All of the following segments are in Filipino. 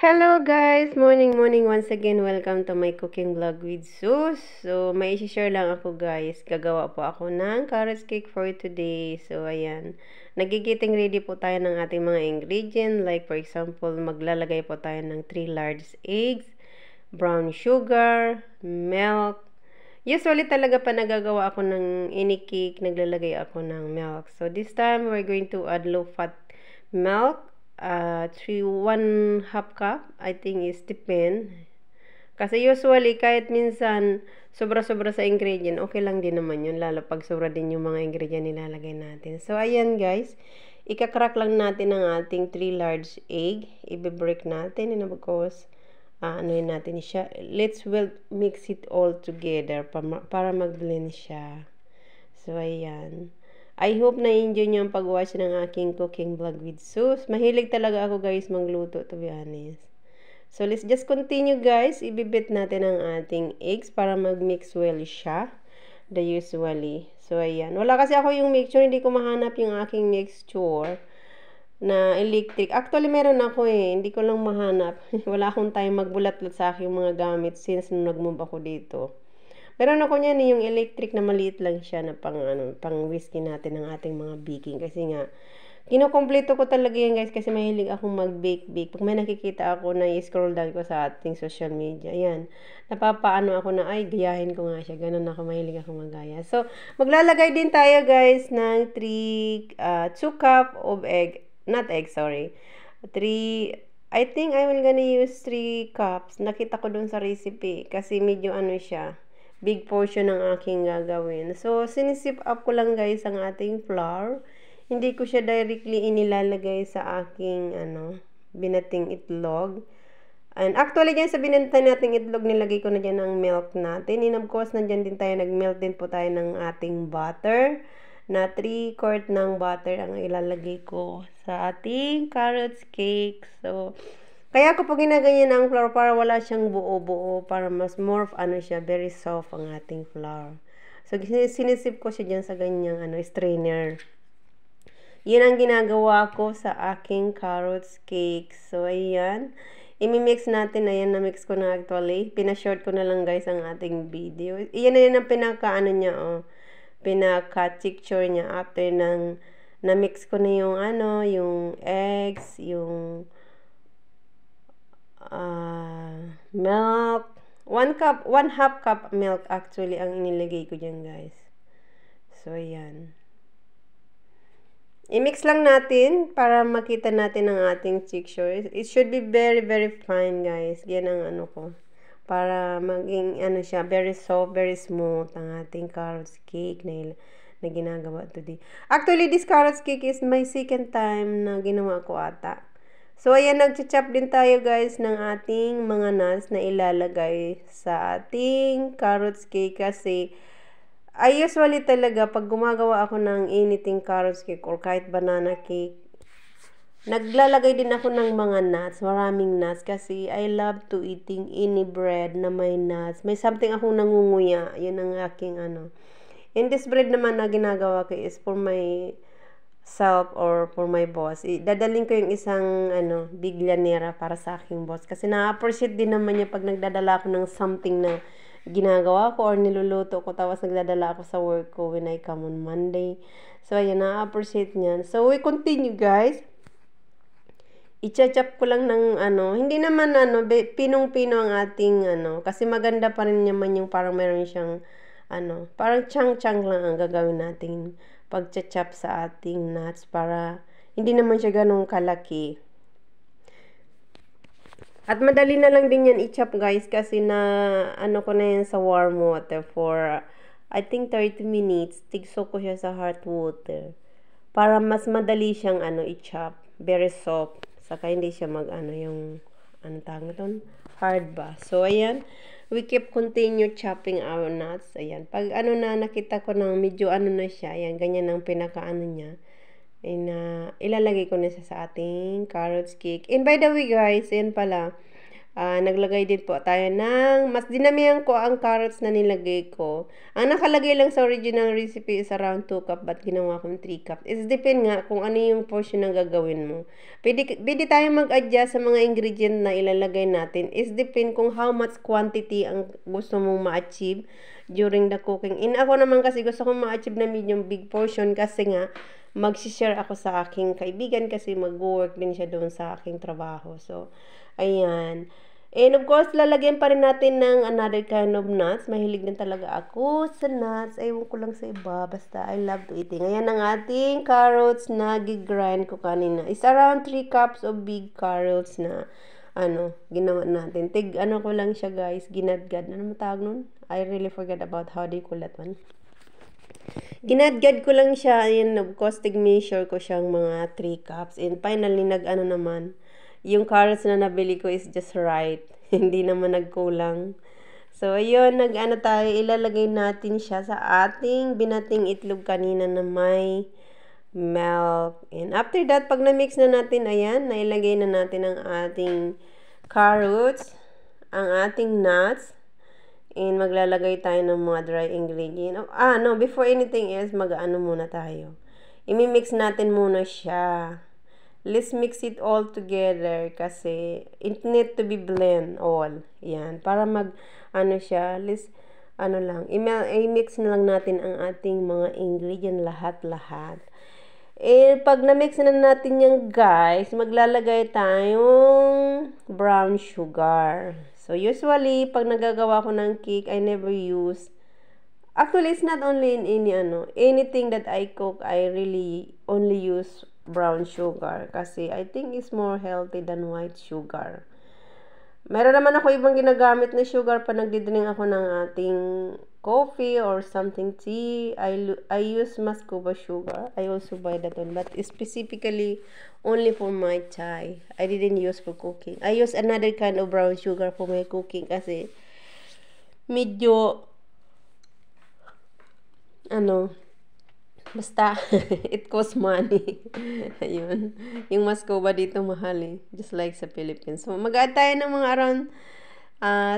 Hello guys! Morning once again. Welcome to my cooking vlog with Sus. So, may isi-share lang ako guys. Gagawa po ako ng carrot cake for today. So, ayan. Nagigiting ready po tayo ng ating mga ingredient. Like for example, maglalagay po tayo ng 3 large eggs, brown sugar, milk. Usually talaga pa nagagawa ako ng any cake, naglalagay ako ng milk. So, this time, we're going to add low-fat milk. 1/2 cup, I think is depend. Kasi usually, kahit minsan, sobra-sobra sa ingredient, okay lang din naman yun. Lalo pag sobra din yung mga ingredient nilalagay natin. So, ayan guys. Ika-crack lang natin ang ating 3 large egg. I-break natin. And of course, ano natin siya. Let's mix it all together para mag-blend siya. So, ayan. I hope na-enjoy nyo ang pag-watch ng aking cooking vlog with Sus. Mahilig talaga ako guys magluto, to be honest. So, let's just continue guys. Ibibit natin ang ating eggs para mag-mix well siya. The usually. So, ayan. Wala kasi ako yung mixture. Hindi ko mahanap yung aking mixture na electric. Actually, meron ako eh. Hindi ko lang mahanap. Wala akong time magbulat-lat sa aking mga gamit since nung nag-move ako dito. Meron ako niyan yung electric na maliit lang siya na pang whiskey natin ng ating mga baking. Kasi nga, kinukompleto ko talaga yan guys kasi mahilig akong mag-bake. Pag may nakikita ako na i-scroll down ko sa ating social media, ayan, napapaano ako na, ay, gayahin ko nga siya. Ganun ako, mahilig akong magaya. So, maglalagay din tayo guys ng 2 cup of egg, not egg, sorry. 3, I think I will gonna use 3 cups. Nakita ko dun sa recipe kasi medyo ano siya, big portion ng aking gagawin. So, sinisip up ko lang guys ang ating flour. Hindi ko siya directly inilalagay sa aking binating itlog. And actually dyan sa binintay nating itlog, nilagay ko na dyan ang milk natin. And of course, nandyan din tayo, nag-melt din po tayo ng ating butter. Na 3/4 ng butter ang ilalagay ko sa ating carrot cake. So, kaya ko po ginaganyan ang flour para wala siyang buo-buo, para mas more of siya, very soft ang ating flour. So, sinisip ko siya dyan sa ganyang strainer. Yun ang ginagawa ko sa aking carrots cake. So, ayan. Imi-mix natin. Ayan, na-mix ko na actually. Pinashort ko na lang guys ang ating video. Iyan na yun ang niya, pinaka-texture niya after na-mix ko na yung yung eggs, yung milk. 1/2 cup milk actually ang inilagay ko dyan guys. So, ayan. I-mix lang natin para makita natin ang ating texture. It should be very, very fine guys. Yan ang ko. Para maging siya, very soft, very smooth ang ating carrot cake na ginagawa today. Actually, this carrot cake is my second time na ginawa ko ata. So, ayan, nag-chop din tayo guys ng ating mga nuts na ilalagay sa ating carrot cake kasi I usually talaga pag gumagawa ako ng anything carrot cake or kahit banana cake, naglalagay din ako ng mga nuts, maraming nuts kasi I love to eating any bread na may nuts. May something akong nangunguya, yun ang aking And this bread naman na ginagawa ko is for my self or for my boss. Dadaling ko yung isang biglanera para sa aking boss kasi na-appreciate din naman niya pag nagdadala ako ng something na ginagawa ko or niluluto ko tapos nagdadala ako sa work ko when I come on Monday. So ayan, na-appreciate niyan. So we continue guys. I-chop ko lang ng hindi naman pinong-pino ang ating kasi maganda pa rin naman yung parang meron siyang parang chang-chang lang ang gagawin natin pag-chop sa ating nuts para hindi naman siya ganun kalaki. At madali na lang din yan i-chop guys kasi na ko na yan sa warm water for I think 30 minutes. Tigso ko siya sa hot water para mas madali siyang i-chop. Very soft. Saka hindi siya yung tawag ito? Hard ba? So ayan. We keep continue chopping our nuts. Ayan. Pag na nakita ko na medyo na siya. Ayan. Ganyan ang pinaka niya. And ilalagay ko na siya sa ating carrot cake. And by the way guys, ayan pala. Naglagay din po tayo ng, mas dinamihan ko ang carrots na nilagay ko. Ang nakalagay lang sa original recipe is around 2 cup, but ginawa kong 3 cup. It's depend nga kung ano yung portion na gagawin mo. Pwede tayo mag-adjust sa mga ingredient na ilalagay natin. It's depend kung how much quantity ang gusto mong ma-achieve during the cooking. Ako naman kasi gusto kong ma-achieve na medium big portion kasi nga, mag-share ako sa aking kaibigan kasi mag-work din siya doon sa aking trabaho. So, ayan. And of course, lalagyan pa rin natin ng another kind of nuts. Mahilig din talaga ako sa nuts. Ewan ko lang sa iba. Basta, I love to eating. Ayan ang ating carrots na gigrind ko kanina. It's around 3 cups of big carrots na, ginawa natin. Ko lang siya guys, ginadgad. Ano matawag nun? I really forgot about how they call that one. Ginadgad ko lang siya. Ayan, of course, measure ko siyang mga 3 cups. And finally, naman, yung carrots na nabili ko is just right. Hindi naman nagkulang. So, ayun, tayo, ilalagay natin siya sa ating binating itlog kanina na may milk. And after that, pag na-mix na natin, ayan, nailagay na natin ang ating carrots, ang ating nuts, and maglalagay tayo ng mga dry ingredient. Before anything else, muna tayo. Imi-mix natin muna siya. Let's mix it all together kasi it need to be blend all. Yan. Para siya. I-mix na lang natin ang ating mga ingredient lahat-lahat. Pag na-mix na natin yan guys, maglalagay tayong brown sugar. So, usually, pag nagagawa ko ng cake, I never use. Actually, it's not only in anything that I cook, I really only use brown sugar kasi I think it's more healthy than white sugar. Meron naman ako ibang ginagamit na sugar pa nagdidrink ako ng ating coffee or something tea. I use Mascova sugar. I also buy that one, but specifically only for my chai. I didn't use for cooking. I use another kind of brown sugar for my cooking kasi medyo basta, it costs money. Ayun. Yung Mascova dito mahal eh. Just like sa Philippines. So, mag-add tayo ng mga around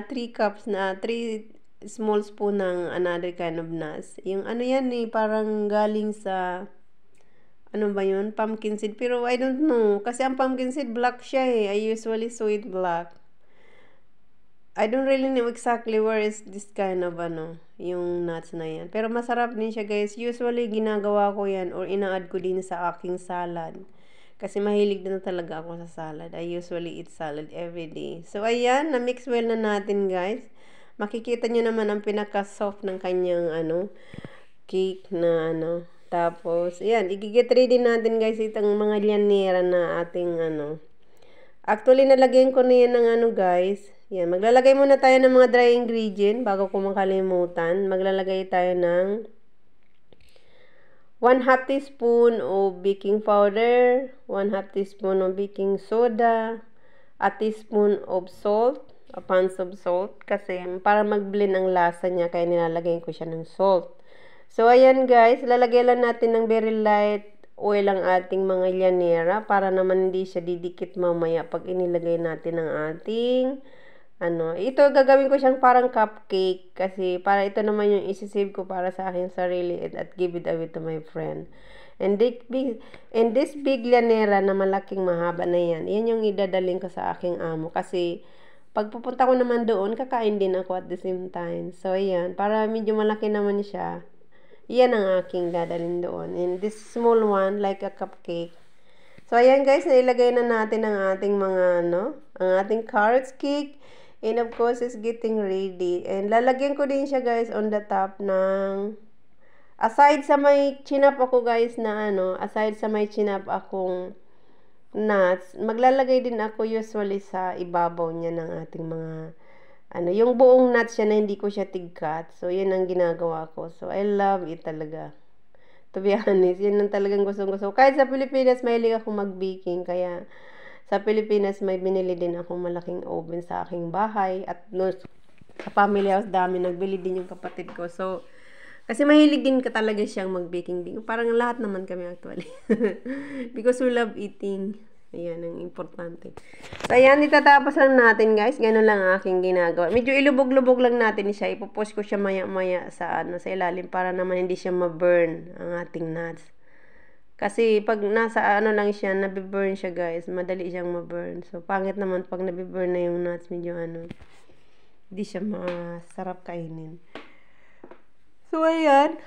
3 cups na 3 small spoon ng another kind of nuts. Yung yan eh, parang galing sa pumpkin seed. Pero I don't know. Kasi ang pumpkin seed black siya eh. I usually saw it black. I don't really know exactly where is this kind of yung nuts na yan. Pero masarap din siya guys. Usually ginagawa ko yan or ina-add ko din sa aking salad. Kasi mahilig din talaga ako sa salad. I usually eat salad every day. So ayan, na-mix well na natin guys. Makikita nyo naman ang pinaka-soft ng kanyang cake na Tapos, ayan, i-get ready natin guys itong mga llanera na ating Actually, nalagyan ko na yan ng guys. Yan, maglalagay muna tayo ng mga dry ingredient bago ko makalimutan. Maglalagay tayo ng 1/2 teaspoon of baking powder, 1/2 teaspoon of baking soda, a teaspoon of salt, a pinch of salt, kasi para mag-blend ang lasa niya, kaya nilalagay ko siya ng salt. So, ayan guys, lalagay lang natin ng very light oil ang ating mga llanera para naman hindi siya didikit mamaya pag inilagay natin ang ating ito gagawin ko siyang parang cupcake kasi para ito naman yung isi-save ko para sa akin sarili at give it away to my friend. And this big llanera na malaking mahaba na yan yung idadaling ko sa aking amo kasi pag pupunta ko naman doon, kakain din ako at the same time. So, ayan, para medyo malaki naman siya. Yan ang aking dadalhin doon. And this small one, like a cupcake. So, ayan guys, nailagay na natin ang ating mga, ang ating carrots cake. And of course, it's getting ready. And lalagyan ko din siya guys on the top ng, aside sa may chinap ako guys na aside sa may chinap akong nuts, maglalagay din ako usually sa ibabaw niya ng ating mga, yung buong nuts siya na hindi ko siya tigkat. So, yun ang ginagawa ko. So, I love it talaga. To be honest, yun ang talagang gustong-gusto. Kahit sa Pilipinas, mahilig ako mag-baking. Kaya, sa Pilipinas, may binili din akong malaking oven sa aking bahay. At sa family house, dami. Nagbili din yung kapatid ko. So, kasi mahilig din ka talaga siyang mag-baking din. Parang lahat naman kami actually. Because we love eating. Ayan, ang importante. So, ayan, itatapos lang natin, guys. Ganun lang ang aking ginagawa. Medyo ilubog-lubog lang natin siya. Ipopost ko siya maya-maya sa ilalim para naman hindi siya ma-burn ang ating nuts. Kasi pag nasa lang siya, nabiburn siya, guys. Madali siyang ma-burn. So, pangit naman pag nabiburn na yung nuts, medyo hindi siya masarap kainin. So, ayan.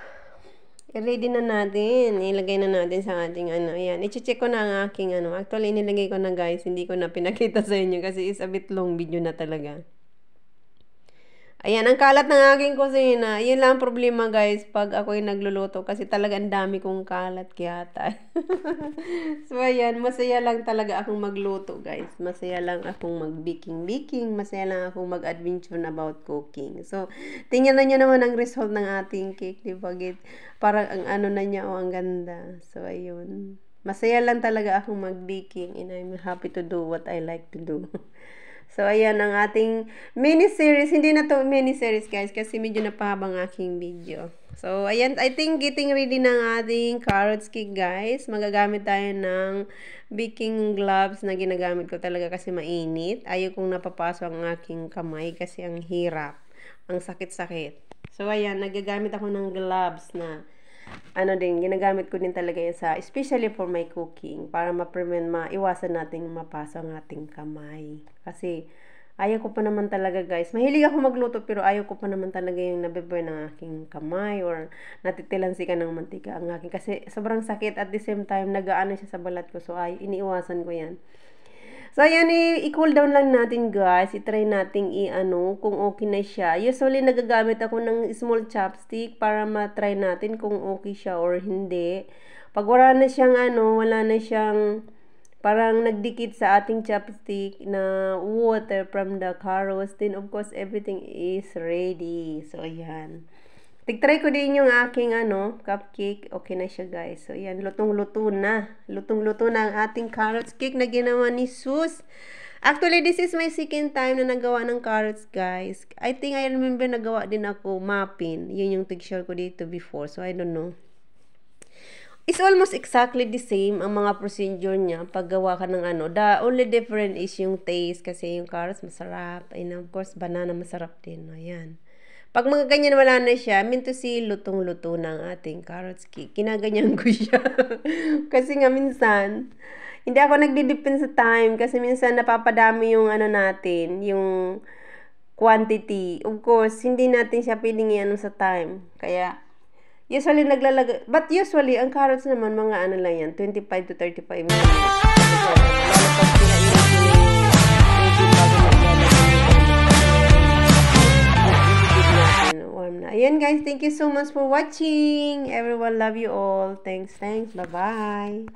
I-ready na natin. Ilagay na natin sa ating ayan. I-check ko na ang aking Actually, inilagay ko na, guys. Hindi ko na pinakita sa inyo kasi it's a bit long video na talaga. Ayan, ang kalat ng aking kusina. Yun lang ang problema, guys, pag ako'y nagluluto. Kasi talaga ang dami kong kalat kiyata. So, ayan, masaya lang talaga akong magluto, guys. Masaya lang akong mag-baking. Masaya lang akong mag-adventure about cooking. So, tingnan na nyo naman ang result ng ating cake, di ba? Parang ang na niya, ang ganda. So, ayun. Masaya lang talaga akong mag-baking and I'm happy to do what I like to do. So, ayan ang ating mini-series. Hindi na to mini-series, guys, kasi medyo napahabang aking video. So, ayan, I think getting ready ng ating carrots cake, guys. Magagamit tayo ng baking gloves na ginagamit ko talaga kasi mainit. Ayaw kong napapasok ang aking kamay kasi ang hirap. Ang sakit-sakit. So, ayan, nagagamit ako ng gloves na ginagamit ko din talaga yan especially for my cooking, para maiwasan nating mapasa ang ating kamay. Kasi, ayaw ko pa naman talaga, guys. Mahilig ako magluto, pero ayaw ko pa naman talaga yung nabiburn ng aking kamay or natitilansikan ng mantika ang aking. Kasi, sobrang sakit at the same time, nagaano siya sa balat ko. So, iniiwasan ko yan. So, ayan, i-cool down lang natin, guys. I-try natin kung okay na siya. Usually, nagagamit ako ng small chopstick para ma-try natin kung okay siya or hindi. Pag wala na siyang parang nagdikit sa ating chopstick na water from the carrots, then of course, everything is ready. So, ayan. Tig-try ko din yung aking cupcake. Okay na siya, guys. So, yan. Lutong-luto na. Lutong-luto na ang ating carrots cake na ginawa ni Sus. Actually, this is my second time na nagawa ng carrots, guys. I think I remember nagawa din ako muffin. Yun yung picture ko dito before. So, I don't know. It's almost exactly the same ang mga procedure niya paggawa ka ng The only difference is yung taste kasi yung carrots masarap. And of course, banana masarap din. Ayan. Pag mga ganyan wala na siya, to say lutong-luto ng ating carrots cake. Kinaganyan ko siya. Kasi nga minsan, hindi ako nagdidepend sa time. Kasi minsan napapadami yung natin, yung quantity. Of course, hindi natin siya pwedeng sa time. Kaya, usually naglalagay. But usually, ang carrots naman, mga lang yan, 25 to 35 minutes. Lalo pag ayan, guys, thank you so much for watching. Everyone, love you all. Thanks. Bye-bye.